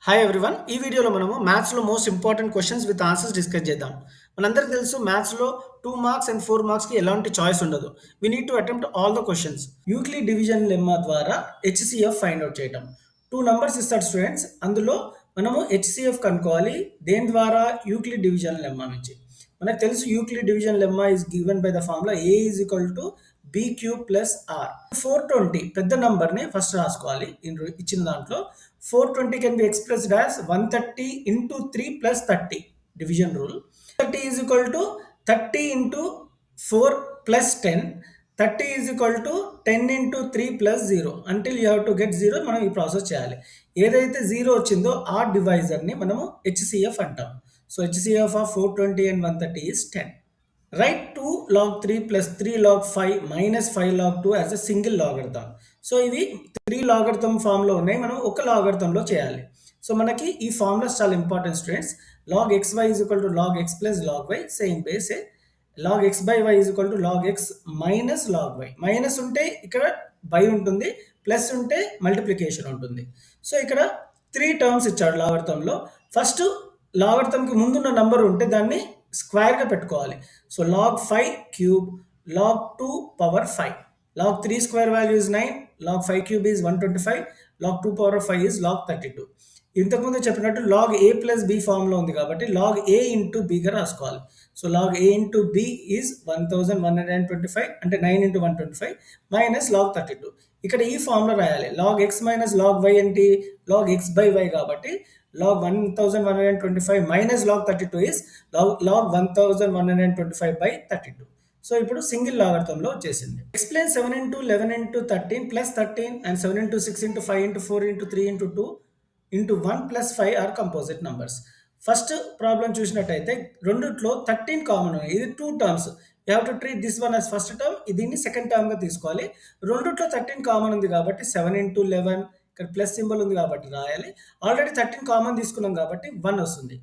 Hi everyone. ఈ వీడియోలో మనము మ్యాథ్స్‌లో most important questions with answers discuss చేద్దాం. మనందరికీ తెలుసు మ్యాథ్స్‌లో 2 మార్క్స్ అండ్ 4 మార్క్స్‌కి ఎలాంటి చాయిస్ ఉండదు. We need to attempt all the questions. Euclid division lemma ద్వారా హెచ్‌సీఎఫ్ ఫైండ్ ఔట్ చేయటం. 2 నంబర్స్ ఇస్తాడు స్టూడెంట్స్. అందులో మనము హెచ్‌సీఎఫ్ కనుక్కోవాలి. దేని ద్వారా? యూక్లిడ్ డివిజన్ లెమ్మా నుంచి. మనకు తెలుసు Euclid division lemma is given by the formula A is equal to B cube plus R. 420 పెద్ద నంబర్ని ఫస్ట్ రాసుకోవాలి. ఇచ్చిన దాంట్లో 420 can be expressed as 130 into 3 plus 30 division rule. 30 is equal to 30 into 4 plus 10. 30 is equal to 10 into 3 plus 0. Until you have to get 0 మనం ఈ process చేయాలి. ఏదైతే 0 వచ్చిందో ఆ డివైజర్ని మనము హెచ్సిఎఫ్ అంటాం. So HCF of 420 and 130 is 10. Write 2 log 3 plus 3 log 5 minus 5 log 2 as a single logarithm. So ఇవి 3 logarithm ఫామ్లో ఉన్నాయి. మనం ఒక లాగరిథంలో చేయాలి. సో మనకి ఈ ఫార్ములాస్ చాలా important students. log xy is equal to log x plus log y same బేసే. log x by y is equal to log x minus log y. Minus ఉంటే ఇక్కడ బై ఉంటుంది, ప్లస్ ఉంటే మల్టిప్లికేషన్ ఉంటుంది. So ఇక్కడ 3 terms ఇచ్చాడు లాగరిథంలో. First లాగరిథంకి ముందున్న number ఉంటే దాన్ని స్క్వేర్గా పెట్టుకోవాలి. So log 5 cube, log 2 power 5. log 3 square value is 9, log 5 cube is 125, log 2 power of 5 is log 32. ఇంతకుముందు చెప్పినట్టు log a ప్లస్ b ఫామ్లో ఉంది కాబట్టి log a ఇంటూ bగా రాసుకోవాలి. So log a into b is 1125 అంటే 9 ఇంటూ 125 మైనస్ log 32. ఇక్కడ ఈ ఫామ్లో రాయాలి. log x minus log y ఏంటి? log x బై y కాబట్టి log 1125 minus log 32 is log 1125 by 32. So ఇప్పుడు సింగిల్ లాగరిథంలో వచ్చేసింది. Explain 7 into 11 into 13 plus 13 and 7 into 6 into 5 into 4 into 3 into 2 into 1 plus 5 are composite numbers. First problem చూసినట్టయితే రెండిట్లో 13 common ఉంది. ఇది 2 terms. You have to treat this one as first term, దీన్ని second టర్మ్గా తీసుకోవాలి. రెండిట్లో 13 common ఉంది కాబట్టి 7 into 11 ఇక్కడ ప్లస్ సింబల్ ఉంది కాబట్టి రాయాలి. ఆల్రెడీ 13 కామన్ తీసుకున్నాం కాబట్టి 1 వస్తుంది.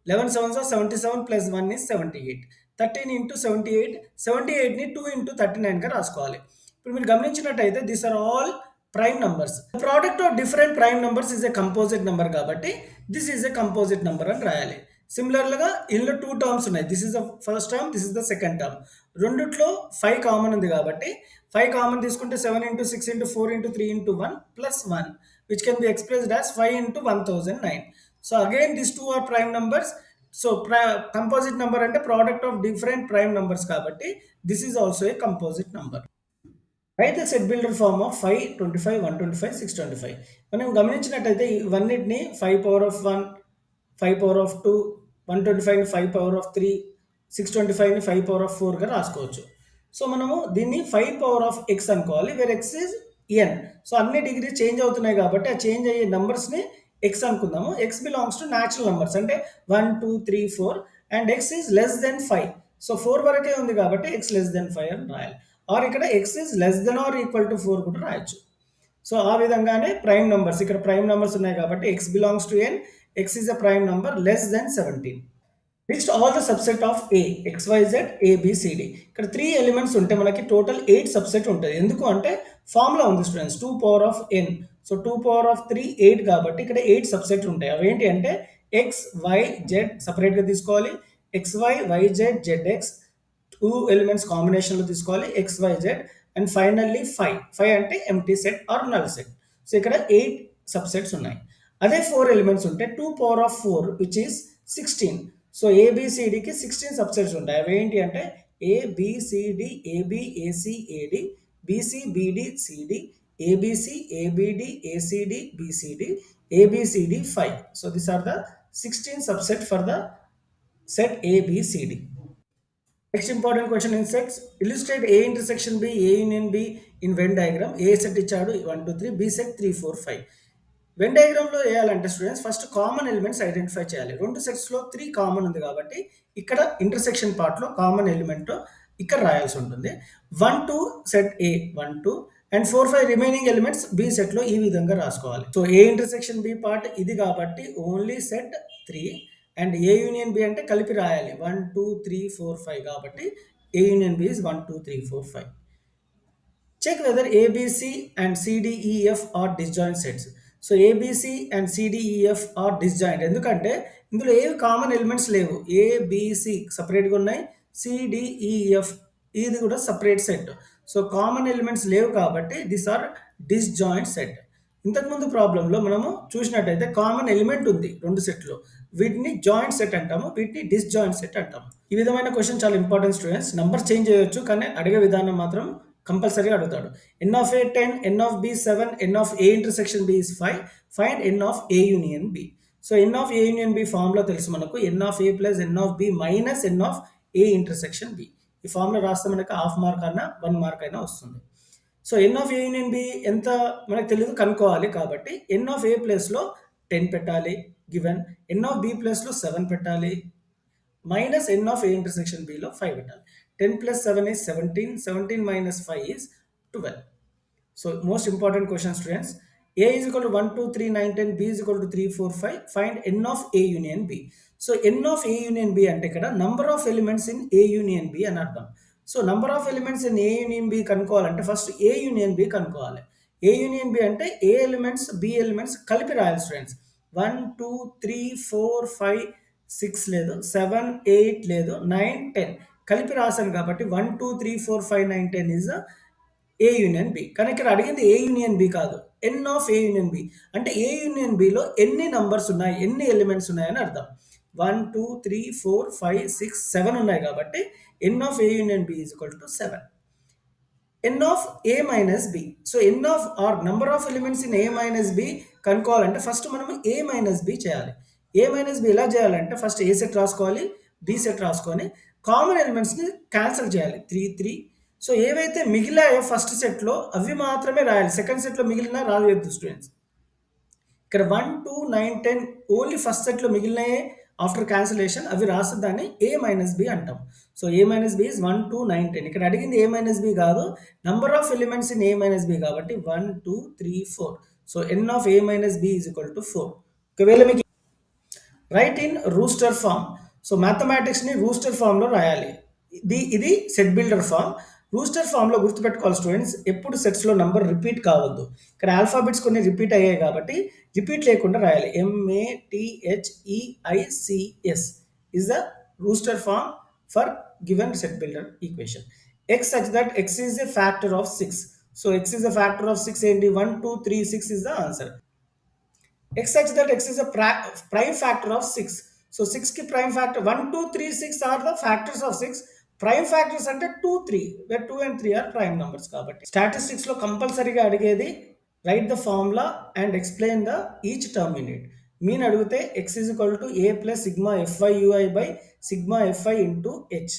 11 7s are 77 plus 1 is 78. 13 into 78, 78ని 2 into 39గా రాసుకోవాలి. ఇప్పుడు మీరు గమనించినట్టయితే this are all prime numbers. Product of different prime numbers is a composite number కాబట్టి this is a composite number అని రాయాలి. సిమిలర్గా ఇందులో 2 టర్మ్స్ ఉన్నాయి. This is the first term, this is the second term. రెండిట్లో 5 కామన్ ఉంది కాబట్టి 5 common తీసుకుంటే 7 into 6 into 4 into 3 into 1 plus 1 which can be expressed as 5 into 1009. So again these two are prime numbers. So composite number అంటే product of different prime numbers కాబట్టి this is also a composite number. Write the set builder form of 5, 25, 125, 625. మనం గమనించినట్టయితే ఇవన్నిటిని 5 power of 1, 5 power of 2, 125 ని 5 power of 3, 625 ని 5 power of 4గా రాసుకోవచ్చు. So మనము దీన్ని 5 power of x అనుకోవాలి, where x is n. So అన్ని డిగ్రీ చేంజ్ అవుతున్నాయి కాబట్టి ఆ చేంజ్ అయ్యే నంబర్స్ని x అనుకుందాము. x belongs to natural numbers అంటే 1, 2, 3, 4 and x is less than 5. So 4 వరకే ఉంది కాబట్టి x లెస్ దెన్ 5 అని రాయాలి. ఆర్ ఇక్కడ x is less than or equal to 4 కూడా రాయొచ్చు. సో ఆ విధంగానే ప్రైమ్ నంబర్స్, ఇక్కడ ప్రైమ్ నంబర్స్ ఉన్నాయి కాబట్టి x belongs to n, x is a prime number less than 17. List all the subset of A, XYZ, ABCD. ఇక్కడ 3 elements ఉంటే మనకి టోటల్ 8 సబ్సెట్ ఉంటుంది. ఎందుకు అంటే ఫార్ములా ఉంది students, 2 power of n. So 2 power of 3 8 కాబట్టి ఇక్కడ 8 సబ్సెట్ ఉంటాయి. అవి ఏంటి అంటే x, y, z సపరేట్గా తీసుకోవాలి, xy, yz, zx 2 ఎలిమెంట్స్ కాంబినేషన్లో తీసుకోవాలి, xyz అండ్ ఫైనల్లీ 5 అంటే empty set or null set. So ఇక్కడ 8 సబ్సెట్స్ ఉన్నాయి. అదే 4 ఎలిమెంట్స్ ఉంటే 2 power of 4 విచ్ ఈస్ 16. సో ఏబిసిడికి 16 సబ్సెట్స్ ఉంటాయి. అవి ఏంటి అంటే ABCD, AB, AC, AD, BC, BD, CD, ABC, ABD, ACD, BCD, ABCD 5. So these are the 16 subset for the set ABCD. Next important question in sets. Illustrate A intersection B, A union B in Venn diagram. A set ఇచ్చాడు 1 2 3, B set 3 4 5. When డయాగ్రామ్లో వేయాలంటే students first common elements identify చేయాలి. 2 సెట్స్లో 3 common ఉంది కాబట్టి ఇక్కడ intersection పార్ట్లో common element ఇక్కడ రాయాల్సి ఉంటుంది. 1 2 set A 1 2 and 4 5 remaining elements B సెట్లో ఈ విధంగా రాసుకోవాలి. So A intersection B part ఇది కాబట్టి only set 3 and A union B అంటే కలిపి రాయాలి 1 2 3 4 5 కాబట్టి A union B is 1 2 3 4 5. Check whether ABC and CDEF are disjoint sets. So ABC and CDEF are disjoint. ఎందుకంటే ఇందులో ఏవి కామన్ ఎలిమెంట్స్ లేవు. ఏబిసి సపరేట్గా ఉన్నాయి, సిడిఈఎఫ్ ఇది కూడా separate set. So common elements లేవు కాబట్టి దిస్ ఆర్ డిస్జాయింట్ సెట్. ఇంతకుముందు ప్రాబ్లంలో మనము చూసినట్టయితే కామన్ ఎలిమెంట్ ఉంది రెండు సెట్లు, వీటిని జాయింట్ సెట్ అంటాము, వీటిని డిస్జాయింట్ సెట్ అంటాము. ఈ విధమైన క్వశ్చన్ చాలా ఇంపార్టెంట్ స్టూడెంట్స్. నంబర్ చేంజ్ చేయొచ్చు కానీ అడిగే విధానం మాత్రం కంపల్సరీగా అడుగుతాడు. n of a 10, n of b 7, n of a intersection b is 5, find n of a union b. So n of a union b formula తెలుసు మనకు, n of a plus n of b minus n of a intersection b. ఈ formula రాస్తే మనకు half mark అన్నా 1 mark అయినా వస్తుంది. So N of A union B ఎంత మనకు తెలియదు, కనుక్కోవాలి. కాబట్టి ఎన్ ఆఫ్ ఏ ప్లేస్లో 10 పెట్టాలి గివెన్, ఎన్ ఆఫ్ బి ప్లేస్లో 7 పెట్టాలి, minus N of A intersection బిలో 5 పెట్టాలి. 10 plus 7 is 17, 17 minus 5 is 12. So most important question students, a is equal to 1 2 3 9 10, b is equal to 3 4 5, find n of a union b. So n of a union b అంటే ఇక్కడ number of elements in a union b అని అర్థం. So number of elements in A union B కనుక్కోవాలంటే first A union B కనుక్కోవాలి. A union B అంటే ఏ elements B elements కలిపి రాయాలి students. 1 2 3 4 5 6 లేదు, 7 8 లేదు, 9 10 కలిపి రాశాను కాబట్టి 1 2 3 4 5 9 10 ఇస్ ఏ యూనియన్ బి. కానీ ఇక్కడ అడిగింది ఏ యూనియన్ బి కాదు, ఎన్ ఆఫ్ ఏ యూనియన్ బి. అంటే ఏ యూనియన్ బిలో ఎన్ని నంబర్స్ ఉన్నాయి, ఎన్ని ఎలిమెంట్స్ ఉన్నాయని అర్థం. 1 2 3 4 5 6 7 ఉన్నాయి కాబట్టి n of a union b is equal to 7. n of a minus b. So n of or number of elements in a minus b కనుక్కోవాలంటే first మనము a minus b చేయాలి. a minus b ఎలా చేయాలంటే first a set రాసుకోవాలి, b set రాసుకొని common ఎలిమెంట్స్ని cancel చేయాలి. 3 3. So ఏవైతే మిగిలాయో first సెట్లో అవి మాత్రమే రాయాలి, సెకండ్ సెట్లో మిగిలిన రాయొద్దు స్టూడెంట్స్. ఇక్కడ 1 2 9 10 ఓన్లీ ఫస్ట్ సెట్లో మిగిలినాయే ఆఫ్టర్ క్యాన్సిలేషన్ అవి రాస్తే దాన్ని ఏ మైనస్ బి అంటాం. So A minus B is 1 2 9 10. ఇక్కడ అడిగింది ఏ మైనస్ బి కాదు, number of elements in A minus B కాబట్టి 1 2 3 4. So N of A minus B is equal to 4. ఒకవేళ మీకు write in roster form. So మ్యాథమెటిక్స్ని roster ఫామ్లో రాయాలి. ఇది సెట్ బిల్డర్ ఫామ్. రూస్టర్ ఫామ్లో గుర్తుపెట్టుకోవాలి స్టూడెంట్స్, ఎప్పుడు సెట్స్లో నంబర్ రిపీట్ కావద్దు. ఇక్కడ ఆల్ఫాబెట్స్ కొన్ని రిపీట్ అయ్యాయి కాబట్టి రిపీట్ లేకుండా రాయాలి. MATHEICS is the rooster form for given set builder equation. X such that x is a factor of 6. So x is a factor of 6 ఏంటి, 1 2 3 6 is the answer. X such that x is a prime factor of 6. So 6 ki prime factor 1 2 3 6 are the factors of 6. Prime factors అంటే 2 3, where 2 and 3 are prime numbers. కాబట్టి స్టాటిస్టిక్స్లో కంపల్సరీగా అడిగేది write the formula and explain the each term in it. Mean అడిగితే x is equal to a plus sigma fi ui by sigma fi into h,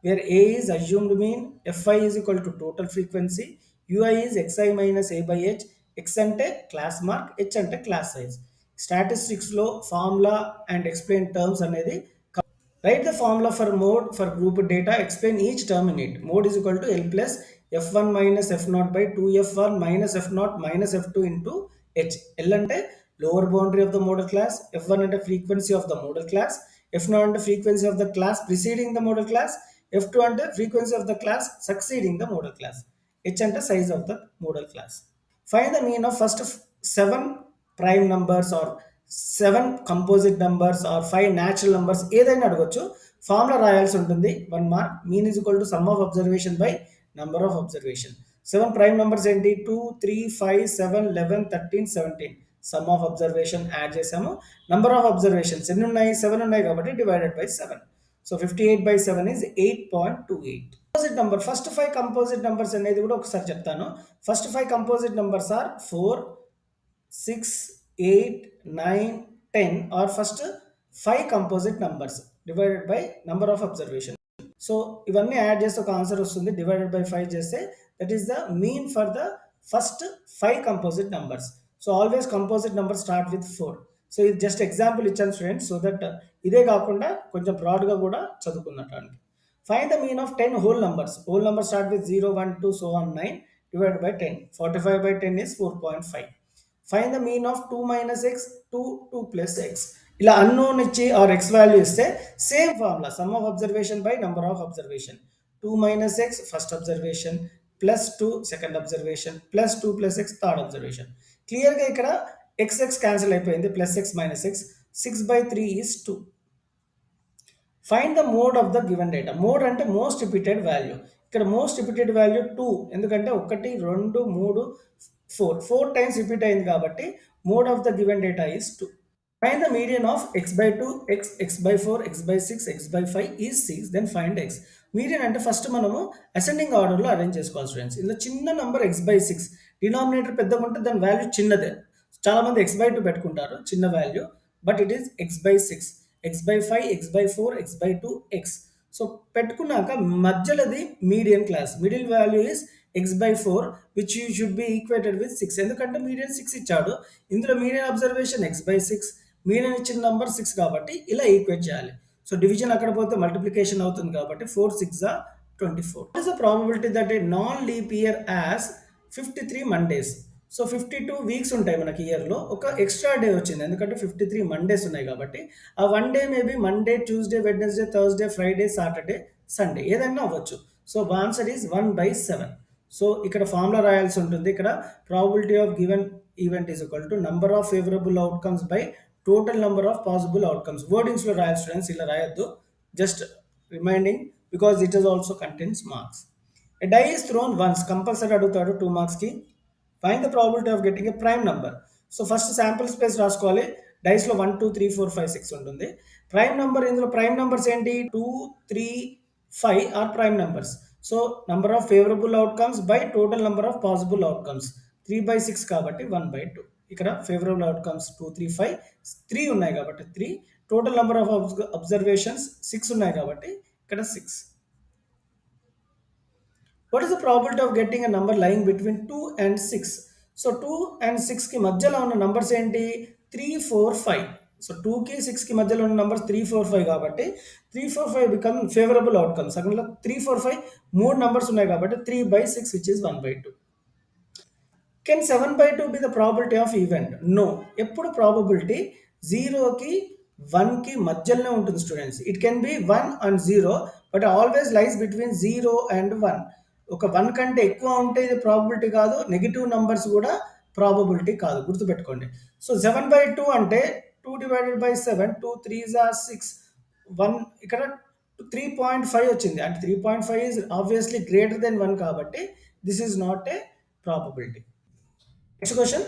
where a is assumed mean, fi is equal to total frequency, ui is xi minus a by h, x అంటే class mark, h అంటే class size. స్టాటిస్టిక్స్లో formula and explain terms అనేది. Write the formula for mode for group data, explain each term in it. Mode is equal to L plus f1 minus f0 by 2f1 minus f0 minus f2 into h. L ante lower boundary of the model class, f1 ante frequency of the model class, f0 ante frequency of the class preceding the model class, f2 ante frequency of the class succeeding the model class, h ante size of the model class. Find the mean of first 7 prime numbers or 7 composite numbers are 5 natural numbers ఏదైనా అడగొచ్చు. Formula రాయాల్సి ఉంటుంది, 1 mark. Mean is equal to sum of observation by number of observation. 7 prime numbers ఏంటి, 2 3 5 7 11 13 17. Sum of observation add చేసాము. Number of observations ఎన్ని ఉన్నాయి, 7 ఉన్నాయి కాబట్టి divided by 7. So 58 by 7 is 8.28. Composite number, first 5 composite numbers అనేది కూడా ఒకసారి చెప్తాను. First 5 composite numbers are 4 6 8 9 10 or first 5 composite numbers divided by number of observation. So ఇవన్నీ యాడ్ చేస్తే ఒక ఆన్సర్ వస్తుంది, డివైడెడ్ బై 5 చేస్తే that is the mean for the first 5 composite numbers. So always composite number start with 4. So ఇది just example ఇచ్చాను students, so that ఇదే కాకుండా కొంచెం బ్రాడ్గా కూడా చదువుకున్నటానికి. Find the mean of 10 whole numbers. Whole numbers start with 0 1 2 so on 9 divided by 10. 45 by 10 is 4.5. Find the mean of 2 minus x, 2 2 plus x. ఇలా unknown ఇచ్చి ఆర్ ఎక్స్ వాల్యూ ఇస్తే same formula, some of observation by number of observation. 2 minus x first observation, plus 2 second observation, plus 2 plus x third observation. క్లియర్గా ఇక్కడ x cancel అయిపోయింది, plus X minus X, 6/3 is 2. Find the mode of the given data. Mode అంటే most repeated value. ఇక్కడ most repeated value 2, ఎందుకంటే 1 2 3 4 times repeat అయింది కాబట్టి mode of the given data is 2. Find the median of x/2, x/4, x/6, x/5 is 6. Then find x. Median అంటే first మనము ascending ఆర్డర్లో arrange చేసుకోవాలి students. ఇందులో చిన్న నంబర్ x/6, డినామినేటర్ పెద్దగా ఉంటే దాని వాల్యూ చిన్నదే. చాలామంది x/2 పెట్టుకుంటారు చిన్న value, but it is x/6, x/5, x/4, x/2, x. So పెట్టుకున్నాక మధ్యలోది median class. Middle value is x/4 which you should be equated with 6, ఎందుకంటే మీడియన్ 6 ఇచ్చాడు. ఇందులో మీడియన్ అబ్జర్వేషన్ x/6, మీడియన్ ఇచ్చిన నంబర్ 6 కాబట్టి ఇలా ఈక్వేట్ చేయాలి. సో డివిజన్ అక్కడ పోతే మల్టిప్లికేషన్ అవుతుంది కాబట్టి 4 6 24. What is the probability that a non-leap year has 53 Mondays? So 52 weeks ఉంటాయి మనకి ఇయర్లో. ఒక ఎక్స్ట్రా డే వచ్చింది ఎందుకంటే 53 మండేస్ ఉన్నాయి కాబట్టి. ఆ one day maybe Monday, Tuesday, Wednesday, Thursday, Friday, Saturday, Sunday ఏదైనా అవ్వచ్చు. So answer is 1/7. సో ఇక్కడ ఫార్ములా రాయాల్సి ఉంటుంది. ఇక్కడ probability of given event is equal to number of favourable outcomes by total number of possible outcomes. వర్డింగ్స్లో రాయాలి students, ఇలా రాయొద్దు. Just reminding because it is also contents marks. A die is thrown once, compulsory అడుగుతాడు 2 మార్క్స్కి. Find the probability of getting a prime number. So first sample space రాసుకోవాలి. డైస్లో 1 2 3 4 5 6 ఉంటుంది. Prime number, ఇందులో ప్రైమ్ నెంబర్స్ ఏంటి? 2 3 5 are prime numbers. So number of favourable outcomes by total number of possible outcomes. 3/6 కాబట్టి 1/2. ఇక్కడ favourable outcomes 2 3 5, 3 ఉన్నాయి కాబట్టి 3. Total number of observations 6 ఉన్నాయి కాబట్టి ఇక్కడ 6. What is the probability of getting a number lying between 2 and 6? So 2 and 6 కి మధ్యలో ఉన్న నంబర్స్ ఏంటి? 3 4 5. సో 2 కి 6 కి మధ్యలో ఉన్న నంబర్స్ 3 4 5 కాబట్టి 3 4 5 బికమ్ ఫేవరబుల్ అవుట్కమ్స్. అక్కడ 3 4 5 మూడు నంబర్స్ ఉన్నాయి కాబట్టి 3/6 which is 1/2. Can 7/2 be the probability of event? No. ఎప్పుడు ప్రాబబిలిటీ 0కి 1కి మధ్యలోనే ఉంటుంది students. It can be 1 and 0 but always lies between 0 and 1. ఒక 1 కంటే ఎక్కువ ఉంటే ఇది ప్రాబబిలిటీ కాదు, నెగిటివ్ నంబర్స్ కూడా ప్రాబబిలిటీ కాదు, గుర్తుపెట్టుకోండి. సో 7/2 అంటే 2 డివైడెడ్ బై 7, 2 3s are 6, 1 ఇక్కడ 3.5 వచ్చింది. అంటే 3.5 is obviously greater than 1 కాబట్టి this is not a probability. Next question,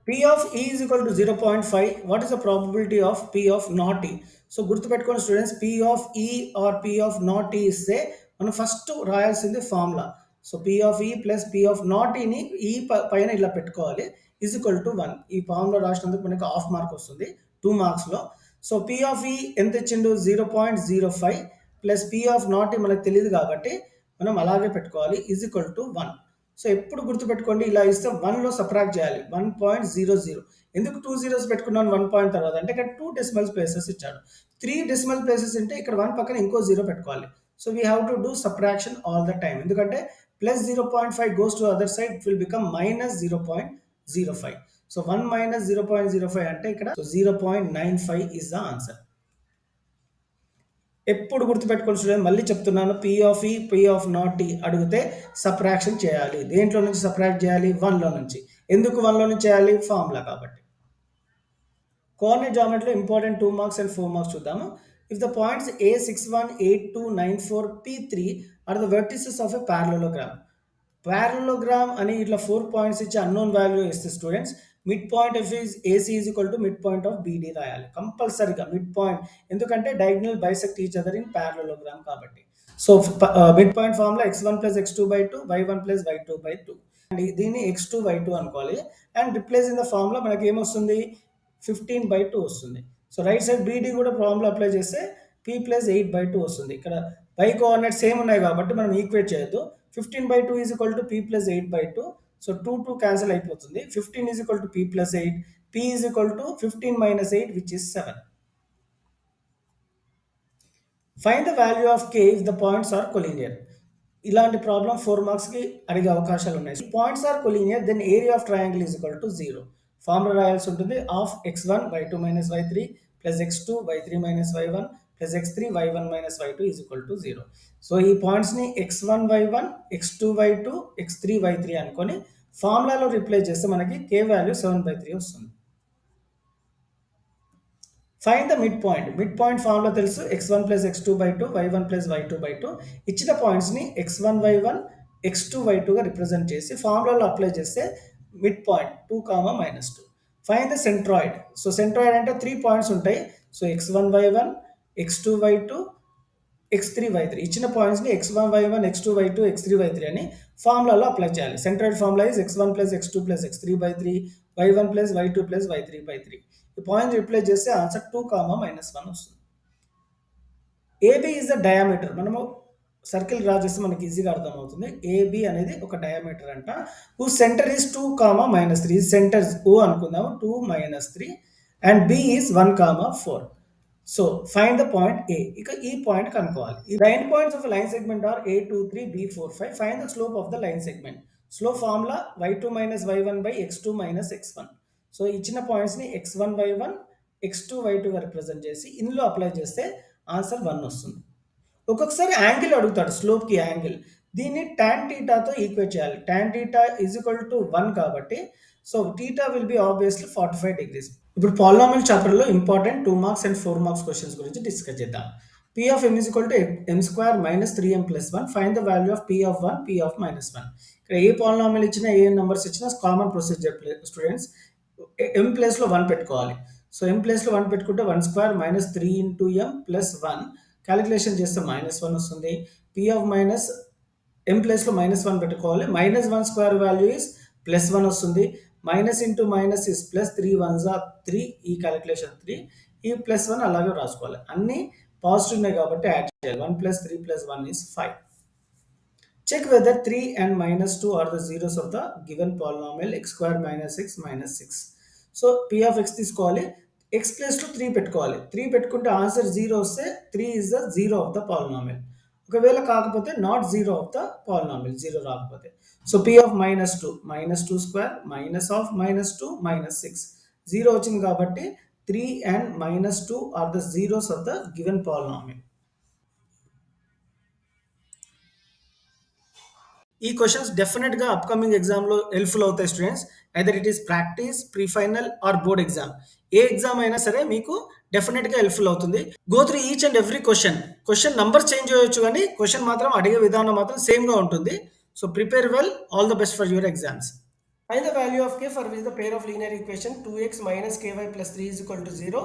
P of E is equal to 0.5. What is the probability of P of not E? So గుర్తుపెట్టుకోండి students, P of E or P of not E ఇస్తే మనం first రాయాల్సింది formula. So P of E plus P of not Eని ఈ పైన ఇలా పెట్టుకోవాలి, is equal to 1. ఈ ఫార్ములా రాసినందుకు మనకి హాఫ్ మార్క్ వస్తుంది 2 మార్క్స్లో. సో P of E ఎంత ఇచ్చిండు? 0.05 plus P of not E మనకు తెలియదు కాబట్టి మనం అలాగే పెట్టుకోవాలి, ఈజ్ ఈక్వల్ టు 1. సో ఎప్పుడు గుర్తుపెట్టుకోండి, ఇలా ఇస్తే 1లో సబ్ట్రాక్ట్ చేయాలి 1.00. ఎందుకు 2 zeros పెట్టుకున్నాను 1 పాయింట్ తర్వాత అంటే ఇక్కడ 2 డెసిమల్ ప్లేసెస్ ఇచ్చాడు. 3 డెసిమల్ ప్లేసెస్ అంటే ఇక్కడ 1 పక్కన ఇంకో 0 పెట్టుకోవాలి. So we have to do subtraction all the time, ఎందుకంటే plus 0.5 goes to other side, it will become minus 0.05. So 1 minus 0.05 అంటే ఇక్కడ 0.95 ఇస్ ద ఆన్సర్. ఎప్పుడు గుర్తుపెట్టుకోవాలి స్టూడెంట్, మళ్ళీ చెప్తున్నాను, P of E, P of not E అడిగితే subtraction చేయాలి. దేంట్లో నుంచి సబ్ట్రాక్ట్ చేయాలి? 1లో నుంచి. ఎందుకు 1లో నుంచి చేయాలి? ఫార్ములా కాబట్టి. కోఆర్డినేట్ జామెట్రీలో ఇంపార్టెంట్ 2 మార్క్స్ అండ్ 4 మార్క్స్ చూద్దాము. If the points A61, 82, 94, P3 are the vertices of a parallelogram. Parallelogram అని ఇట్లా 4 పాయింట్స్ ఇచ్చి అన్నోన్ వాల్యూ ఇస్తే students mid point of AC is equal to mid point of BD రాయాలి కంపల్సరీగా mid point, ఎందుకంటే diagonal bisect each other in parallelogram కాబట్టి. So mid point formula x1 plus x2/2, y1 plus y2/2 and దీన్ని x2/2 అనుకోవాలి. And replace in the formula మనకి ఏమొస్తుంది? 15/2 వస్తుంది. So right side beedi కూడా ఫార్ములా అప్లై చేస్తే p ప్లస్ 8/2 వస్తుంది. ఇక్కడ y కోఆర్డినేట్ సేమ్ ఉన్నాయి కాబట్టి మనం ఈక్వేట్ చేయొద్దు. 15/2 is equal to p plus 8/2. So 2 2 cancel అయిపోతుంది. 15 is equal to p plus 8, p is equal to 15 minus 8 which is 7. Find the value of k if the points are collinear. ఇలాంటి problem 4 మార్క్స్కి అడిగే అవకాశాలు ఉన్నాయి. Points are collinear then area of triangle is equal to 0. Formula రాయాల్సి ఉంటుంది, half x1 y2 minus y3 plus x2 y3 minus y1 plus x3 y1 minus y2 is equal to 0. So ఈ పాయింట్స్ని x1 y1, x2 y2, x3 y3 అనుకొని ఫార్ములాలో replace చేస్తే మనకి k value 7/3 వస్తుంది. Find the mid point. Mid point formula తెలుసు, x1 plus x2 by two, y1 plus y2 by two. ఇచ్చిన పాయింట్స్ని x1 y1 x2 y2గా represent చేసి ఫార్ములాలో అప్లై చేస్తే mid point 2 comma minus two. Find the centroid. So centroid అంటే 3 points ఉంటాయి. So x1 y1 x2 y2 x3 y3 ఇచ్చిన పాయింట్స్ని x1 y1 x2 y2 x3 y3 అని ఫార్ములాలో అప్లై చేయాలి. Centroid formula is x1 plus x2 plus x3 by three, y1 plus y2 plus y3 by three. ఈ point replace చేస్తే answer 2 comma minus 1 వస్తుంది. AB is the diameter. మనము circle draw చేస్తే మనకి ఈజీగా అర్థమవుతుంది. ఏబి అనేది ఒక డయామీటర్ అంట. Who centre is 2 comma minus three. Centre O అనుకుందాము, 2 minus 3 and B is 1 comma 4. So find the point A. ఇక ఈ పాయింట్ కనుక్కోవాలి. The end points of line segment are a23 b45. Find the slope of the line segment. Slope formula y2 minus y1 by x2 minus x1. So ఇచ్చిన పాయింట్స్ని x1 y1 x2 y2గా represent చేసి ఇందులో apply చేస్తే answer 1 వస్తుంది. ఒక్కొక్కసారి angle అడుగుతాడు, స్లోప్కి angle. దీన్ని tan టీటాతో equate చేయాలి. Tan theta is equal to 1 కాబట్టి so theta will be obviously 45 degrees. ఇప్పుడు పాలినామియల్ చాప్టర్లో important 2 marks and 4 marks questions గురించి డిస్కస్ చేద్దాం. p of m is equal to m square minus 3m plus 1. Find the value of p of 1, p of minus 1. ఇక్కడ ఏ polynomial ఇచ్చినా ఏ numbers ఇచ్చినా common procedure students. m ప్లేస్లో 1 పెట్టుకోవాలి. So m ప్లేస్లో 1 పెట్టుకుంటే 1 square minus 3 into m plus 1 calculation చేస్తే minus 1 వస్తుంది. p of minus m ప్లేస్లో మైనస్ 1 పెట్టుకోవాలి. Minus 1 square value is plus 1 వస్తుంది. Minus into minus is plus 3 1s are 3. ఈ క్యాలిక్యులేషన్ 3, ఈ ప్లస్ 1 అలాగే రాసుకోవాలి. అన్ని పాజిటివ్ ఉన్నాయి కాబట్టి యాడ్ చేయాలి. 1 plus 3 plus 1 is 5. Check whether 3 and minus 2 are the zeros of the given polynomial x square minus x minus 6. So p of x తీసుకోవాలి, x plus to 3 పెట్టుకోవాలి. 3 పెట్టుకుంటే ఆన్సర్ 0 వస్తే 3 is the zero of the polynomial. ఒకవేళ కాకపోతే not zero of the polynomial, zero రాకపోతే. So p of minus 2 minus 2 square minus of minus 2 minus 6 zero వచ్చింది కాబట్టి 3 and minus 2 are the zeros of the given polynomial. ఈ questions డెఫినెట్గా upcoming ఎగ్జామ్లో helpful అవుతాయి students. Either it is practice, pre final or board exam. ఏ exam అయినా సరే మీకు డెఫినెట్గా హెల్ప్ఫుల్ అవుతుంది. Go through each and every question number change చేయొచ్చు కానీ క్వశ్చన్ మాత్రం అడిగే విధానం మాత్రం సేమ్గా ఉంటుంది. So prepare well. All the best for your exams. Find the value of k for which the pair of linear equation 2x minus ky plus 3 is equal to 0,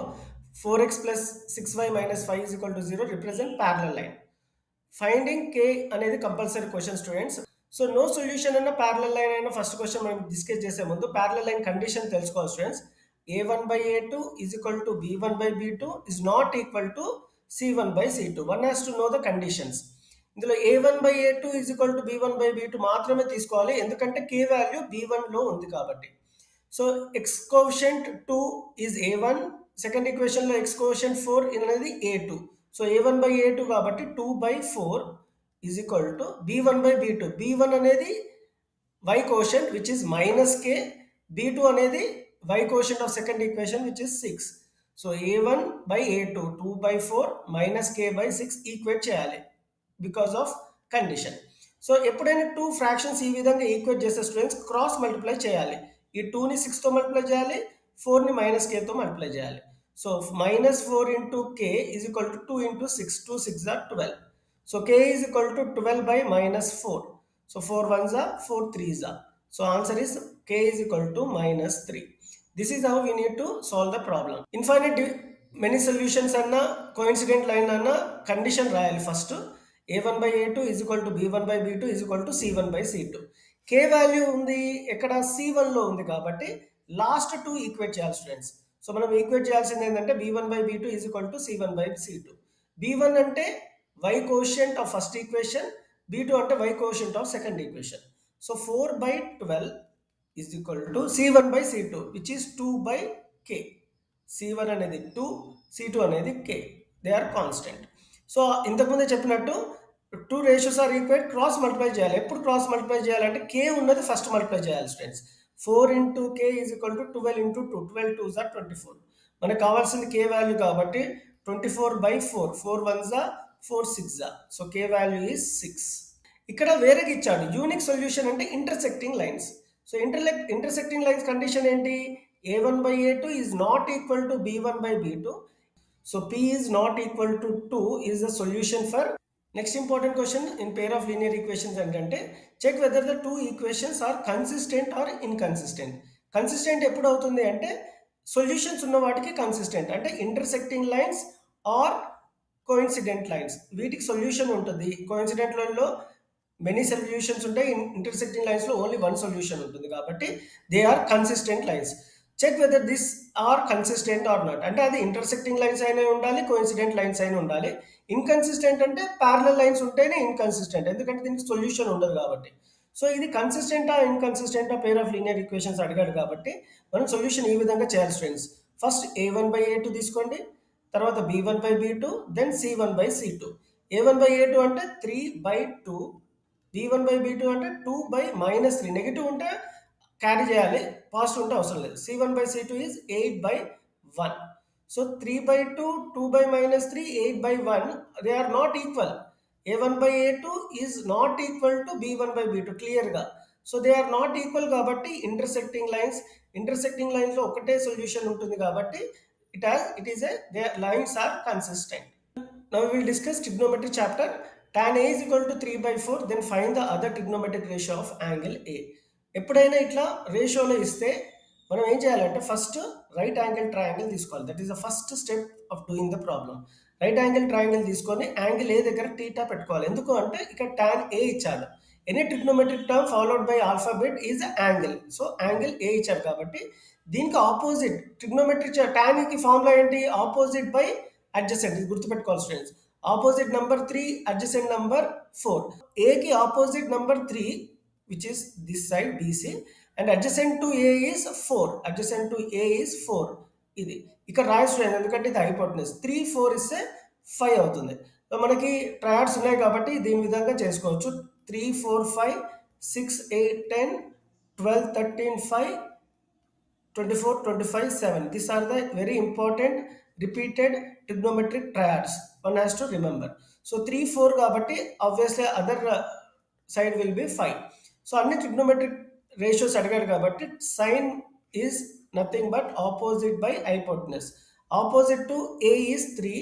4x plus 6y minus 5 is equal to 0 represent parallel line. Finding k అనేది compulsory question students. So no solution అన్న parallel line అయినా first question మనం discuss చేసే ముందు parallel line condition తెలుసుకోవాలి students. a1 by a2 is equal to b1 by b2 is not equal to c1 by c2. One has to know the conditions. ఇందులో a1 by a2 is equal to b1 by b2 మాత్రమే తీసుకోవాలి, ఎందుకంటే k value b1లో ఉంది కాబట్టి. So x coefficient 2 is a1, second ఈక్వేషన్లో x coefficient 4 అనేది a2. So a1 by a2 కాబట్టి 2 by 4 is equal to b1 by b2. b1 అనేది y coefficient which is minus k, b2 అనేది y coefficient of second equation which is 6. So a1 by a2 2 by 4 minus k by 6 equate చేయాలి because of condition. So ఎప్పుడైనా two fractions ఈ విధంగా equate చేసే students cross multiply చేయాలి. ఈ 2ని 6తో మల్టిప్లై చేయాలి, 4ని మైనస్ కేతో మల్టిప్లై చేయాలి. So minus 4 into K is equal to 2 into 6, 2 6 or 12. So k is equal to 12 by minus 4. సో 4 1s are 4 3s are. So answer is k is equal to minus 3. This is how we need to solve the problem. Infinite many solutions అన్నా coincident line అన్నా condition రాయాలి first. a1 by a2 is equal to b1 by b2 is equal to c1 by c2. k value ఉంది ఎక్కడ c1లో ఉంది కాబట్టి last 2 equate చేయాలి students. So మనం equate చేయాల్సింది ఏంటంటే b1 by b2 is equal to c1 by c2. b1 అంటే y quotient of first equation, b2 అంటే y quotient of second equation. So 4 by 12 is equal to c1 by c2 which is 2 by k. c1 అనేది 2, c2 అనేది k. They are constant. So ఇంతకుముందే చెప్పినట్టు 2 ratios are equate, cross multiply చేయాలి. ఎప్పుడు cross multiply చేయాలంటే k ఉన్నది first multiply చేయాలి students. 4 into k is equal to 12 into 2, 12 2s are 24. మనకు కావాల్సింది k వాల్యూ కాబట్టి 24 by 4, 4 1s are 4 6s are. So k value is 6. ఇక్కడ వేరేగా ఇచ్చాడు యూనిక్ సొల్యూషన్ అంటే intersecting lines. So intersecting lines condition ఏంటి? a1 by a2 is not equal to b1 by b2. So P is not equal to 2 is the solution for. Next important question in pair of linear equations ఏంటంటే check whether the two equations are consistent or inconsistent. Consistent ఎప్పుడు అవుతుంది అంటే solutions ఉన్న వాటికి consistent అంటే intersecting lines or coincident lines వీటికి solution ఉంటుంది. Coincident లైన్లో మెనీ సొల్యూషన్స్ ఉంటాయి, ఇంటర్సెక్టింగ్ లైన్స్లో ఓన్లీ వన్ సొల్యూషన్ ఉంటుంది కాబట్టి they are consistent lines. Check whether this are consistent or not అంటే అది ఇంటర్సెక్టింగ్ లైన్స్ అయినా ఉండాలి, కోఇన్సిడెంట్ లైన్స్ అయినా ఉండాలి. ఇన్కన్సిస్టెంట్ అంటే ప్యారలల్ లైన్స్ ఉంటేనే ఇన్కన్సిస్టెంట్ ఎందుకంటే దీనికి సొల్యూషన్ ఉండదు కాబట్టి. సో ఇది కన్సిస్టెంటా ఇన్కన్సిస్టెంటా పేర్ ఆఫ్ లీనియర్ ఈక్వేషన్స్ అడిగాడు కాబట్టి మనం సొల్యూషన్ ఈ విధంగా చేయాలి స్టూడెంట్స్. ఫస్ట్ a1/a2 తీసుకోండి, తర్వాత b1/b2, దెన్ c1/c2. a1/a2 అంటే 3/2, b1/b2 అంటే 2/-3. నెగిటివ్ ఉంటే క్యారీ చేయాలి, పాజిటివ్ ఉంటే అవసరం లేదు. c1/c2 is 8/1. సో 3/2, 2/-3, 8/1 they are not equal. a1/a2 is not equal to b1/b2 క్లియర్గా. So they are not equal కాబట్టి ఇంటర్సెక్టింగ్ లైన్స్లో ఒకటే సొల్యూషన్ ఉంటుంది కాబట్టి it is a their lines are consistent. Now we will discuss trigonometry chapter. Tan A is equal to 3/4, then find the other trigonometric ratio of angle A. ఎప్పుడైనా ఇట్లా రేషియోలో ఇస్తే మనం ఏం చేయాలంటే ఫస్ట్ రైట్ యాంగిల్ ట్రయాంగిల్ తీసుకోవాలి. That is the first step of doing the problem. Right angle triangle తీసుకొని angle A దగ్గర టీటా పెట్టుకోవాలి. ఎందుకు అంటే ఇక్కడ tan A ఇచ్చాడు. Any trigonometric term followed by alphabet is angle. So angle A ఇచ్చారు కాబట్టి దీనికి ఆపోజిట్ ట్రిగ్నోమెట్రిక్ tan కి ఫార్ములా ఏంటి? Opposite by adjacent. ఇది గుర్తుపెట్టుకోవాలి students. Opposite number 3, adjacent number 4. ఏ కి opposite number 3 which is this side BC and adjacent to A is 4. Adjacent to A is 4. ఇది ఇక్కడ రాయొచ్చు ఎందుకంటే ఇది హైపోటెనస్. 3, 4 ఇస్తే 5 అవుతుంది. సో మనకి ట్రయాడ్స్ ఉన్నాయి కాబట్టి దీని విధంగా చేసుకోవచ్చు. 3, 4, 5, 6, 8, 10, 12, 13, 5, 24, 25, 7. These are the very important repeated trigonometric triads. One has to remember. So 3, 4 కాబట్టి obviously other side will be 5. So అన్ని ట్రిగ్నోమెట్రిక్ రేషియోస్ అడిగాడు కాబట్టి sine is nothing but opposite by hypotenuse. Opposite to A is 3,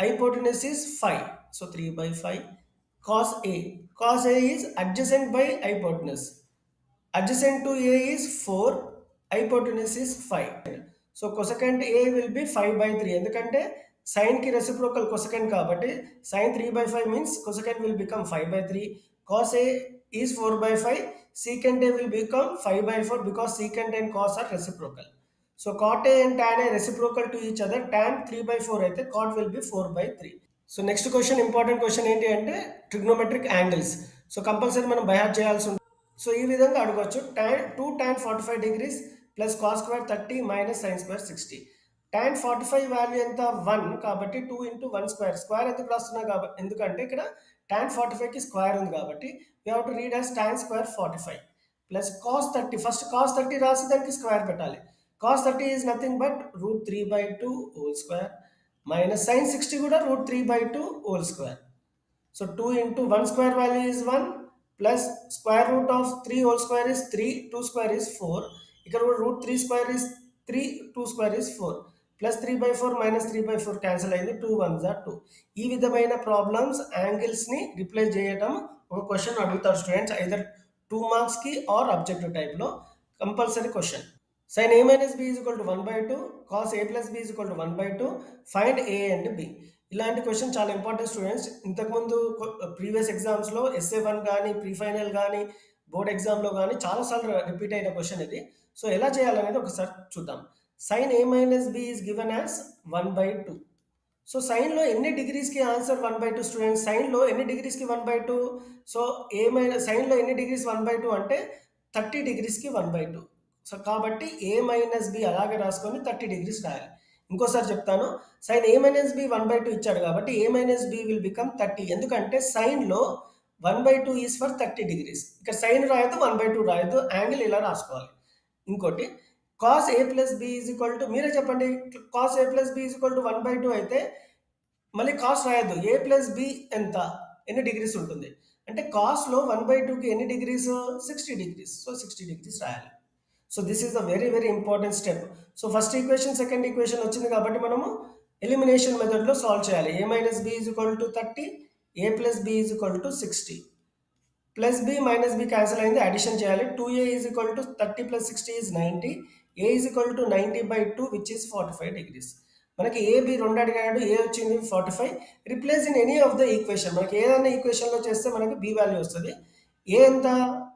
hypotenuse is 5. So 3/5. Cos A is adjacent by hypotenuse. Adjacent to A is 4, hypotenuse is 5. So cosecant A will be 5/3 ఎందుకంటే సైన్కి reciprocal cosecant కాబట్టి sine 3/5 means cosecant will become 5/3. Cos A is 4/5. Secant A will become 5/4 because secant and cos are reciprocal. So cot A and tan A reciprocal to each other. Tan 3/4 అయితే cot will be 4/3. So next question, important question ఏంటి అంటే trigonometric angles. So compulsory మనం by heart చేయాల్సి ఉంటుంది. So ఈ విధంగా అడగవచ్చు. 2 tan 45 degrees plus cos square 30 minus sin square 60. tan 45 value ఎంత? 1 కాబట్టి 2 into 1 square. స్క్వేర్ ఎందుకు రాస్తున్నా కాబట్టి ఎందుకంటే ఇక్కడ tan 45 కి స్క్వేర్ ఉంది కాబట్టి we have to read as tan square 45 plus cos 30. First cos 30 రాసి దానికి స్క్వేర్ పెట్టాలి. cos 30 is nothing but √3/2 whole square minus sin 60 కూడా √3/2 whole square. So 2 into 1 square value is 1 plus square root of 3 whole square is 3, 2 square is 4. ఇక్కడ √3 square is 3, 2 square is 4. Plus 3/4 minus 3/4 cancel అయింది. 2 1s are 2. ఈ విధమైన problems యాంగిల్స్ని replace చేయడం ఒక question అడుగుతారు students either 2 మార్క్స్కి are objective టైప్లో compulsory question. sin a minus b is equal to 1/2, cos a plus b is equal to 1/2, find a and b. ఇలాంటి question చాలా ఇంపార్టెంట్ స్టూడెంట్స్. ఇంతకుముందు ప్రీవియస్ ఎగ్జామ్స్లో SA1 కానీ ప్రీ ఫైనల్ కానీ board ఎగ్జామ్లో కానీ చాలాసార్లు రిపీట్ అయిన క్వశ్చన్ ఇది. సో ఎలా చేయాలనేది ఒకసారి చూద్దాం. sin a minus b is given as 1/2. So సైన్లో ఎన్ని డిగ్రీస్కి ఆన్సర్ 1/2 స్టూడెంట్స్? సైన్లో ఎన్ని డిగ్రీస్కి 1/2? సో ఏ మైనస్ సైన్లో ఎన్ని డిగ్రీస్ 1/2 అంటే 30 డిగ్రీస్కి 1/2. సో కాబట్టి ఏ మైనస్ బి అలాగే రాసుకొని 30 డిగ్రీస్ రాయాలి. ఇంకోసారి చెప్తాను. సైన్ ఏ మైనస్ బి 1/2 ఇచ్చాడు కాబట్టి ఏ మైనస్ బి విల్ బికమ్ 30. ఎందుకంటే సైన్లో 1/2 ఈజ్ ఫర్ 30 డిగ్రీస్. ఇక్కడ సైన్ రాయొద్దు, 1/2 రాయొద్దు, యాంగిల్ ఇలా రాసుకోవాలి. ఇంకోటి cos a plus b is equal to, మీరే చెప్పండి, cos a plus b is equal to 1/2 అయితే మళ్ళీ కాస్ రాయొద్దు. a plus b ఎంత, ఎన్ని డిగ్రీస్ ఉంటుంది అంటే కాస్లో 1/2కి ఎన్ని డిగ్రీస్? 60 డిగ్రీస్. సో 60 డిగ్రీస్ రాయాలి. So this is the very very important step. So first equation second equation వచ్చింది కాబట్టి మనము ఎలిమినేషన్ మెథడ్లో సాల్వ్ చేయాలి. a minus B is equal to 30, a plus B is equal to 60. Plus B minus B cancel అయింది, addition చేయాలి. 2a is equal to 30 plus 60 is 90, a is equal to 90/2 which is 45 degrees. మనకి A B రెండు అడిగాడు, ఏ వచ్చింది 45. Replace in any of the equation, మనకి ఏదైనా ఈక్వేషన్లో చేస్తే మనకి బి వాల్యూ వస్తుంది. ఏ ఎంత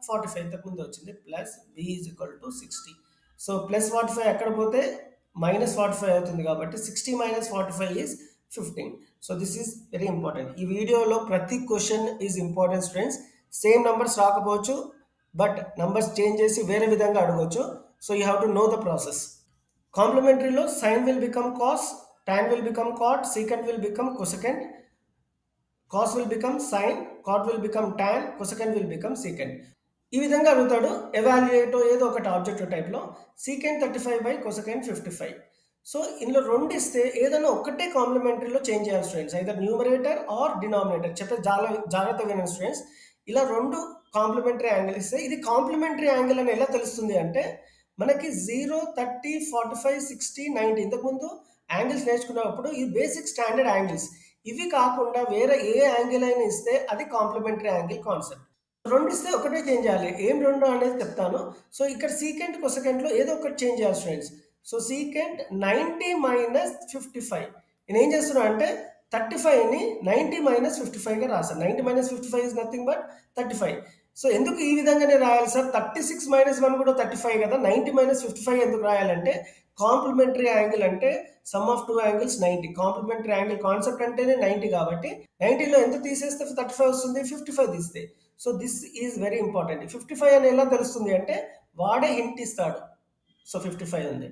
45 ఇంతకుముందు వచ్చింది, plus B is equal to 60. So plus 45 ఎక్కడ పోతే మైనస్ 45 అవుతుంది, కాబట్టి 60 minus 45 is 15. So this is very important. ఈ వీడియోలో ప్రతి question is important students. Same numbers రాకపోవచ్చు, బట్ నంబర్స్ చేంజ్ చేసి వేరే విధంగా అడగవచ్చు. So you have to know the process. కాంప్లిమెంటరీలో sine will become cos, tan will become cot, secant will become cosecant, cos will become sin, cot will become tan, cosecant will become secant. ఈ విధంగా అడుగుతాడు. Evaluate ఏదో ఒకటి objective టైప్లో. secant 35/cosecant 55. So ఇందులో రెండు ఇస్తే ఏదైనా ఒకటే కాంప్లిమెంటరీలో చేంజ్ చేయాలి students, either numerator or denominator. చెప్పే జాగ్రత్త వినండి స్టూడెంట్స్. ఇలా రెండు కాంప్లిమెంటరీ యాంగిల్ ఇస్తే ఇది కాంప్లిమెంటరీ యాంగిల్ అని ఎలా తెలుస్తుంది అంటే, మనకి 0, 30, 45, 60, 90 ఇంతకుముందు యాంగిల్స్ నేర్చుకున్నప్పుడు ఈ బేసిక్ స్టాండర్డ్ యాంగిల్స్. ఇవి కాకుండా వేరే ఏ యాంగిల్ అయినా ఇస్తే అది కాంప్లిమెంటరీ యాంగిల్ కాన్సెప్ట్. రెండు ఇస్తే ఒకటే చేంజ్ చేయాలి. ఏం రెండు అనేది చెప్తాను. సో ఇక్కడ సీకెంట్ కొసెకెంట్లో ఏదో ఒకటి చేంజ్ చేయాలి స్టూడెంట్స్. So secant 90 minus 55. నేను ఏం చేస్తున్నా అంటే 35ని 90 మైనస్ 55గా రాశాను. 90 minus 55 is nothing but 35. So ఎందుకు ఈ విధంగానే రాయాలి సార్, 36 మైనస్ 1 కూడా 35 కదా, 90 మైనస్ 55 ఎందుకు రాయాలంటే, కాంప్లిమెంటరీ యాంగిల్ అంటే sum of two angles 90. Complementary angle concept అంటేనే 90 కాబట్టి 90లో ఎంత తీసేస్తే 35 వస్తుంది, 55 తీస్తే. So this is very important. 55 అని ఎలా తెలుస్తుంది అంటే వాడే హింట్ ఇస్తాడు. సో 55 ఉంది.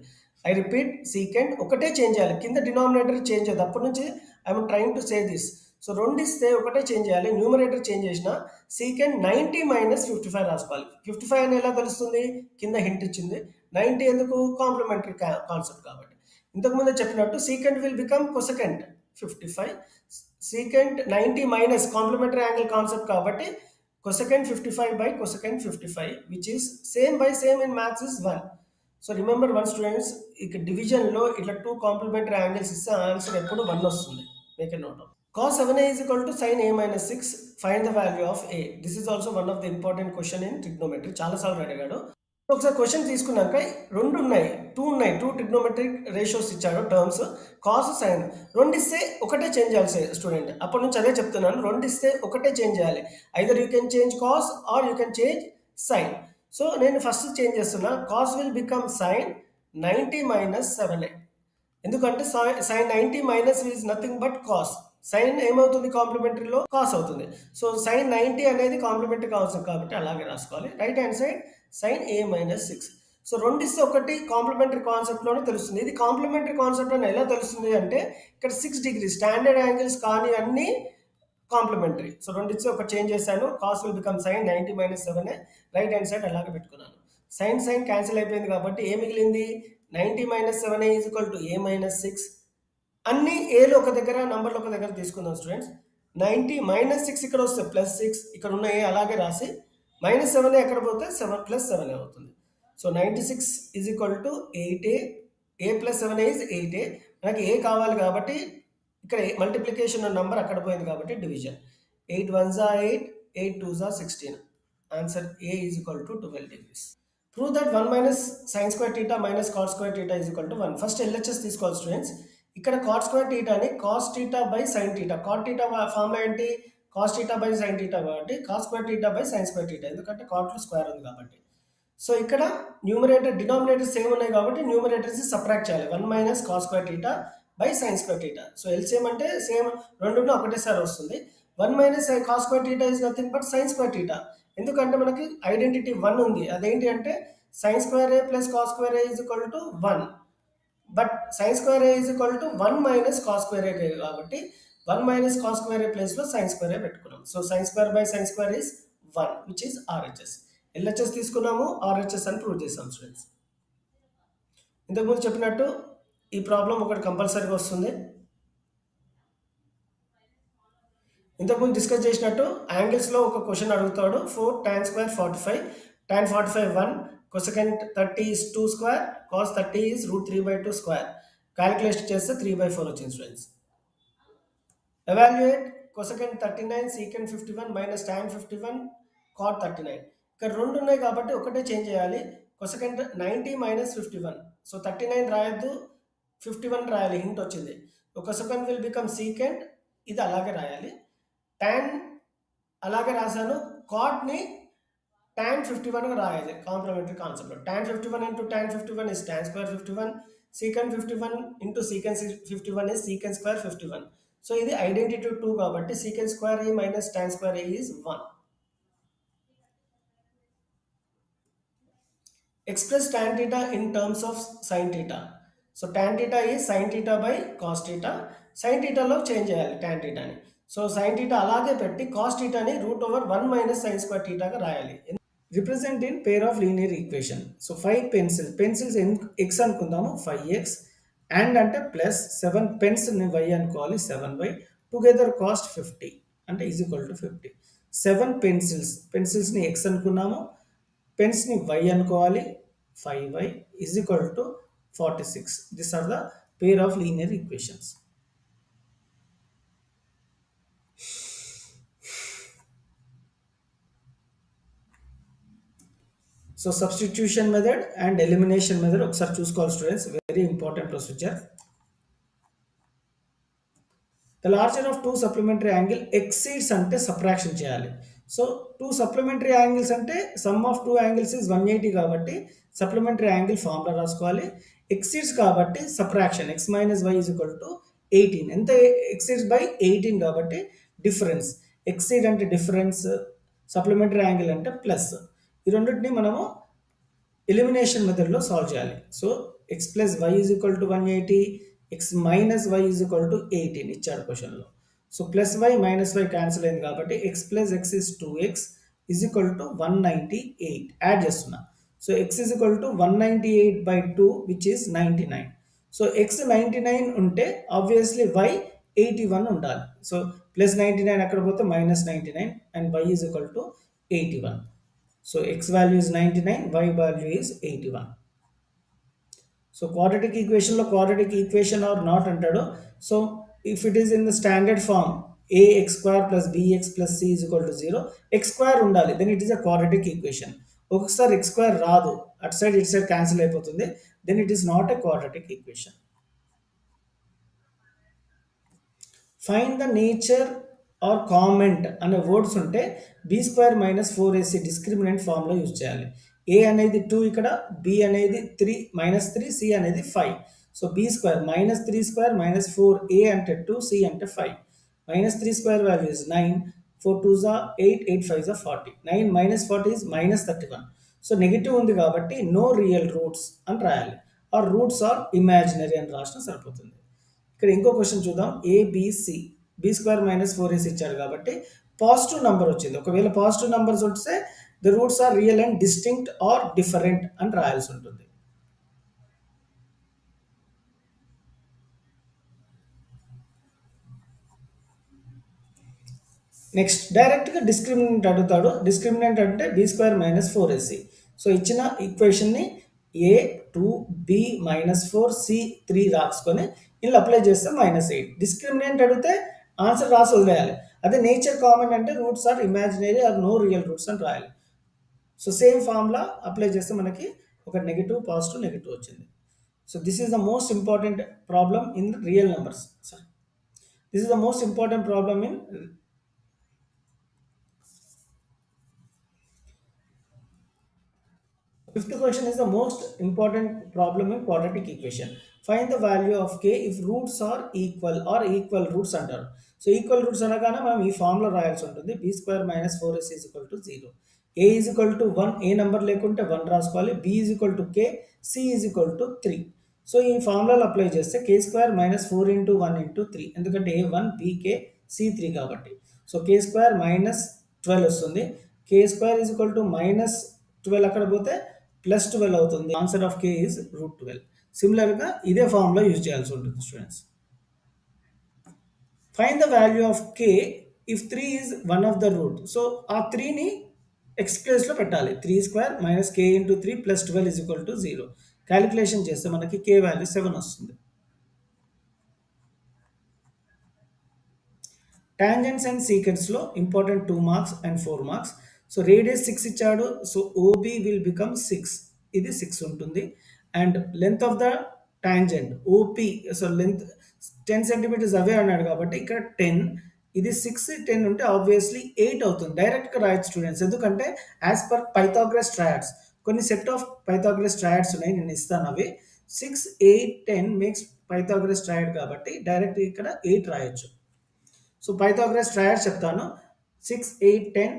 ఐ రిపీట్, సీకెంట్ ఒకటే చేంజ్ చేయాలి, కింద డినామినేటర్ చేంజ్ చేయాలి. అప్పటి నుంచి I'm trying to say this. So రెండు ఇస్తే ఒకటే చేంజ్ చేయాలి, న్యూమరేటర్ చేంజ్ చేసిన సీకెంట్ 90 మైనస్ 55 రాసుకోవాలి. 55 అని ఎలా తెలుస్తుంది, కింద హింట్ ఇచ్చింది. 90 ఎందుకు, కాంప్లిమెంటరీ కాన్సెప్ట్ కాబట్టి. ఇంతకుముందు చెప్పినట్టు secant will become cosecant 55. Secant 90 minus complementary angle concept కాబట్టి cosecant 55/cosecant 55, which is same by same in maths is 1. So remember one students, ఇక డివిజన్లో ఇట్లా టూ కాంప్లిమెంటరీ యాంగిల్స్ ఇస్తే ఆన్సర్ ఎప్పుడు 1 వస్తుంది. Make a note of. cos 7a is equal to sin a minus 6. Find the value of a. This is also one of the important question in trigonometry. చాలాసార్లు అడిగాడు. ఒకసారి question తీసుకున్నాక రెండు ఉన్నాయి, two trigonometric ratios ఇచ్చాడు, terms cos sign. రెండు ఇస్తే ఒకటే చేంజ్ చేయాలి స్టూడెంట్. అప్పటి నుంచి అదే చెప్తున్నాను, రెండు ఇస్తే ఒకటే చేంజ్ చేయాలి. Either you can change cos or you can change sine. So నేను ఫస్ట్ చేంజ్ చేస్తున్నా. Cos will become sine 90 minus 7a. ఎందుకంటే sine 90 minus is nothing but cos. Sine ఏమవుతుంది, కాంప్లిమెంటరీలో కాస్ అవుతుంది. సో సైన్ 90 అనేది కాంప్లిమెంటరీ కాన్సెప్ట్ కాబట్టి అలాగే రాసుకోవాలి. Right hand side sine a minus 6. So రెండు ఇస్తే ఒకటి కాంప్లిమెంటరీ కాన్సెప్ట్లోనే తెలుస్తుంది. ఇది కాంప్లిమెంటరీ కాన్సెప్ట్ అని ఎలా తెలుస్తుంది అంటే, ఇక్కడ 6 డిగ్రీ స్టాండర్డ్ యాంగిల్స్ కానీ అన్నీ కాంప్లిమెంటరీ. సో రెండు ఇస్తే ఒకటి చేంజ్ చేశాను. Cos will become sine 90 minus 7a. Right hand side అలాగే పెట్టుకున్నాను. సైన్ క్యాన్సిల్ అయిపోయింది కాబట్టి ఏ మిగిలింది, 90 minus 7a is equal to a minus 6. అన్ని ఏలు ఒక దగ్గర, నంబర్లు ఒక దగ్గర తీసుకుందాం స్టూడెంట్స్. 90 మైనస్ 6 ఇక్కడ వస్తే ప్లస్ 6, ఇక్కడ ఉన్న ఏ అలాగే రాసి మైనస్ 7 ఎక్కడ పోతే 7 ప్లస్ 7 అవుతుంది. So 96 is equal to 8a. A plus 7 is 8a. మనకి ఏ కావాలి కాబట్టి ఇక్కడ మల్టిప్లికేషన్ నంబర్ అక్కడ పోయింది కాబట్టి division. 8 1s are 8, 8 2s are 16. Answer A is equal to 12 degrees. Prove that 1 minus sine square theta minus cot square theta is equal to 1. First LHS తీసుకోవాలి students. ఇక్కడ cot square టీటాని cos theta by sine theta, cot theta formula ఏంటి, cos theta by sine theta కాబట్టి cos square theta by sine square theta, ఎందుకంటే కాట్లో square ఉంది కాబట్టి. So ఇక్కడ న్యూమరేటర్ డినామినేటర్ సేమ్ ఉన్నాయి కాబట్టి న్యూమరేటర్స్ సబ్ట్రాక్ట్ చేయాలి. 1 minus cos square theta by sine square theta. So LCM అంటే సేమ్ రెండు ఒకటేసారి వస్తుంది. 1 minus cos square theta is nothing but sine square theta. ఎందుకంటే మనకి ఐడెంటిటీ 1 ఉంది, అదేంటి అంటే sine square A plus cos square A is equal to 1. But sine square A is equal to 1 minus cos square A కాబట్టి 1 minus cos square ఏ ప్లేస్లో sign square ఏ పెట్టుకున్నాం. So sine square by sine square is 1 which is RHS. LHS తీసుకున్నాము, RHS అని prove చేసాం students. ఇంతకుముందు చెప్పినట్టు ఈ problem ఒకటి కంపల్సరీగా వస్తుంది. ఇంతకుముందు డిస్కస్ చేసినట్టు యాంగిల్స్లో ఒక క్వశ్చన్ అడుగుతాడు. 4 tan square 45, tan 45 1, cosecant 30 is 2 square, cos 30 is root 3/2 square. Calculate చేస్తే 3/4 వచ్చింది students. Evaluate cosecant 39 secant 51 minus tan 51 cot 39. ఇక్కడ రెండు ఉన్నాయి కాబట్టి ఒకటే చేంజ్ చేయాలి. కొసెకెంట్ 90 మైనస్ 51. సో 39 రాయొద్దు, 51 రాయాలి. హింట్ వచ్చింది. కొసెకెంట్ విల్ బికమ్ సీకెంట్, ఇది అలాగే రాయాలి. tan అలాగే రాశాను. కాట్ని tan 51 రాయాలి కాంప్లిమెంటరీ కాన్సెప్ట్లో. tan 51 into tan 51 is tan square 51. secant 51 into secant 51 is secant square 51. So ఇది ఐడెంటిటీ 2 కాబట్టి secant square a minus tan square a is 1. Express tan theta in terms of sin theta. So tan theta is sin theta by cos theta. Sin theta లో change చేయాలి tan theta ని. So sin theta అలాగే పెట్టి cos theta ని √1 minus sin square theta గా రాయాలి. Represent in pair of linear equation. So 5 pencils X అనుకుందాము 5x, and అంటే ప్లస్ 7 పెన్స్ని y అనుకోవాలి 7y, టుగెదర్ కాస్ట్ 50 అంటే ఈజ్ ఈక్వల్ టు 50. 7 పెన్సిల్స్ని ఎక్స్ అనుకున్నాము, పెన్స్ని y అనుకోవాలి 5y is equal to 46. This are the pair of linear equations. So substitution method and elimination method ఒకసారి చూసుకోవాలి students, very important procedure. The larger of 2 supplementary angle exceeds అంటే subtraction చేయాలి. So 2 supplementary angles అంటే sum of 2 angles is 180 కాబట్టి supplementary angle formula రాసుకోవాలి. Exceeds కాబట్టి subtraction x minus y is equal to 18. ఎంత exceeds by 18 కాబట్టి difference. Exceed అంటే difference, supplementary angle అంటే ప్లస్. ఈ రెండింటిని మనము ఎలిమినేషన్ మెథడ్లో సాల్వ్ చేయాలి. So X plus Y is equal to 180, X minus Y is equal to 18 ఇచ్చాడు క్వశ్చన్లో. So plus Y minus Y cancel అయింది కాబట్టి X plus X is 2x is equal to 198. Add చేస్తున్నా. So X is equal to 198/2 which is 99. So X 99 ఉంటే obviously why 81 ఉండాలి. So plus 99 అక్కడ పోతే minus 99 and y is equal to 81. So x value is 99, y value is 81. So quadratic equation lo quadratic equation or not antado. So if it is in the standard form ax square plus bx plus c is equal to 0, x square undali, then it is a quadratic equation. Okasari x square raadu, at side it side cancel ayipotundi, then it is not a quadratic equation. Find the nature are comment అనే words ఉంటే b² minus 4ac discriminant ఫామ్లో use చేయాలి. a అనేది 2 ఇక్కడ, b అనేది 3 -3, c అనేది 5. So b² -3² -4a అంటే 2, c అంటే 5. -3² value is 9, 4 2s are 8, 8 5s are 40. 9 minus 40 is -31. So negative ఉంది కాబట్టి నో రియల్ రూట్స్ అని రాయాలి, ఆర్ రూట్స్ ఆర్ ఇమాజినరీ అని రాసిన సరిపోతుంది. ఇక్కడ ఇంకో క్వశ్చన్ చూద్దాం. ఏబిసి b² మైనస్ 4ac ఇచ్చాడు కాబట్టి పాజిటివ్ నెంబర్ వచ్చింది. ఒకవేళ పాజిటివ్ నెంబర్స్ వస్తే the roots are real and distinct or different అని రాయాల్సి ఉంటుంది. నెక్స్ట్ డైరెక్ట్గా డిస్క్రిమినెంట్ అడుగుతాడు. డిస్క్రిమినెంట్ అంటే b² మైనస్ 4ac. సో ఇచ్చిన ఈక్వేషన్ని a 2 b మైనస్ 4 c 3 రాసుకొని ఇలా అప్లై చేస్తే -8. డిస్క్రిమినెంట్ అడిగితే ఆన్సర్ రాసి వదిలేయాలి. అదే నేచర్ కామన్ అంటే roots are imaginary or no real roots అని రాయాలి. సో సేమ్ ఫార్ములా అప్లై చేస్తే మనకి ఒక నెగిటివ్ పాజిటివ్ నెగిటివ్ వచ్చింది. So this is the most important problem in real numbers. This is the most important problem in fifth question is the most important problem in quadratic equation. Find the value of k if roots are equal or equal roots అంటారు. So equal roots అనగానే మనం ఈ formula రాయాల్సి ఉంటుంది. b² minus 4ac is equal to 0. a is equal to 1, A number లేకుంటే 1 రాసుకోవాలి. b is equal to k, c is equal to 3. So ఈ ఫార్ములాలు apply చేస్తే k² మైనస్ 4 ఇంటూ 1 ఇంటూ 3, ఎందుకంటే a1 bk c3 కాబట్టి. So k² minus 12 వస్తుంది. k² is equal to minus 12 అక్కడ పోతే plus 12 అవుతుంది. Answer of k is √12. సిమిలర్గా ఇదే ఫార్ములా యూజ్ చేయాల్సి ఉంటుంది students. Find the value of k if 3 is one of the root. So ఆ 3ని ఎక్స్ ప్లేస్లో పెట్టాలి. 3² మైనస్ k ఇంటూ 3 ప్లస్ 12 ఈజ్ ఈక్వల్ టు 0. క్యాలిక్యులేషన్ చేస్తే మనకి k వాల్యూ 7 వస్తుంది. టాంజెంట్స్ అండ్ సీకెంట్స్లో important 2 marks and 4 marks. So radius 6 ఇచ్చాడు. So OB will become 6. ఇది 6 ఉంటుంది. And length of the tangent OP, so length 10 centimetres అవే అన్నాడు కాబట్టి ఇక్కడ 10, ఇది 6 10 ఉంటే ఆబ్వియస్లీ 8 అవుతుంది. డైరెక్ట్గా రాయొచ్చు స్టూడెంట్స్, ఎందుకంటే యాజ్ పర్ పైథాగరస్ ట్రయాడ్స్ కొన్ని సెట్ ఆఫ్ పైథాగరస్ ట్రయాడ్స్ ఉన్నాయి, నేను ఇస్తాను అవి. 6 8 10 మేక్స్ పైథాగరస్ ట్రయాడ్ కాబట్టి డైరెక్ట్ ఇక్కడ 8 రాయొచ్చు. సో పైథాగరస్ ట్రయాడ్స్ చెప్తాను. 6 8 10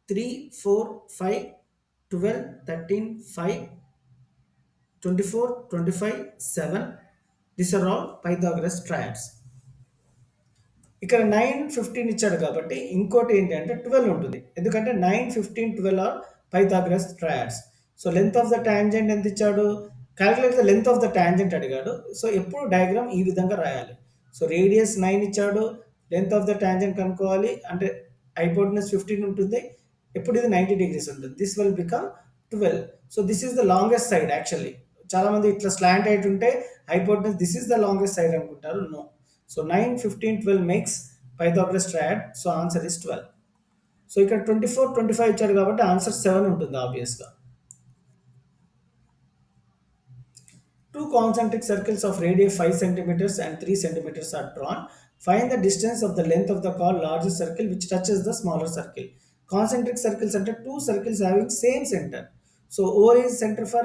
3 4 5 12 13 5 24 25 7. These are all Pythagoras triads. ఇక్కడ 9 15 ఇచ్చాడు కాబట్టి ఇంకోటి ఏంటంటే 12 ఉంటుంది, ఎందుకంటే 9 15 12 are Pythagoras triads. So length of the tangent ఎంత ఇచ్చాడు, calculate the length of the tangent అడిగాడు. సో ఎప్పుడు డయాగ్రామ్ ఈ విధంగా రాయాలి. సో రేడియస్ 9 ఇచ్చాడు, లెంత్ ఆఫ్ ద టాంజెంట్ కనుక్కోవాలి, అంటే హైపోటెనస్ 15 ఉంటుంది, ఎప్పుడు ఇది 90 డిగ్రీస్ ఉంటుంది. This will become 12. So this is the longest side actually. చాలా మంది ఇట్లా స్లాంట్ అయితే ఉంటే hypotenuse this is the longest side అనుకుంటారు. No. So 9 15 12 makes Pythagoras triad. So answer is 12. So ఇక్కడ 24 25 ఇచ్చాడు కాబట్టి ఆన్సర్ 7 ఉంటుంది ఆబ్వియస్గా. Two concentric circles of radius 5 centimeters and 3 centimeters are drawn. Find the distance of the length of the called larger circle which touches the smaller circle. Concentric circles are two circles having same center. So O is center for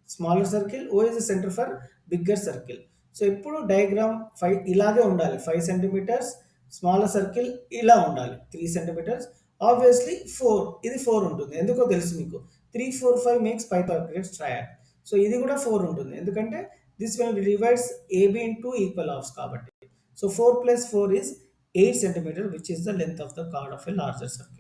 smaller circle, O is the center for bigger circle. So ఇప్పుడు diagram 5 ఇలాగే ఉండాలి. 5 centimetres smaller circle ఇలా ఉండాలి 3 centimetres. Obviously 4, ఇది 4 ఉంటుంది, ఎందుకో తెలుసు మీకు. 3 4 5 మేక్స్ పైథాగరస్ ట్రయాడ్. సో ఇది కూడా 4 ఉంటుంది, ఎందుకంటే this will divides AB into equal halves కాబట్టి. So 4 plus 4 is 8 centimetre which is the length of the chord of a larger circle.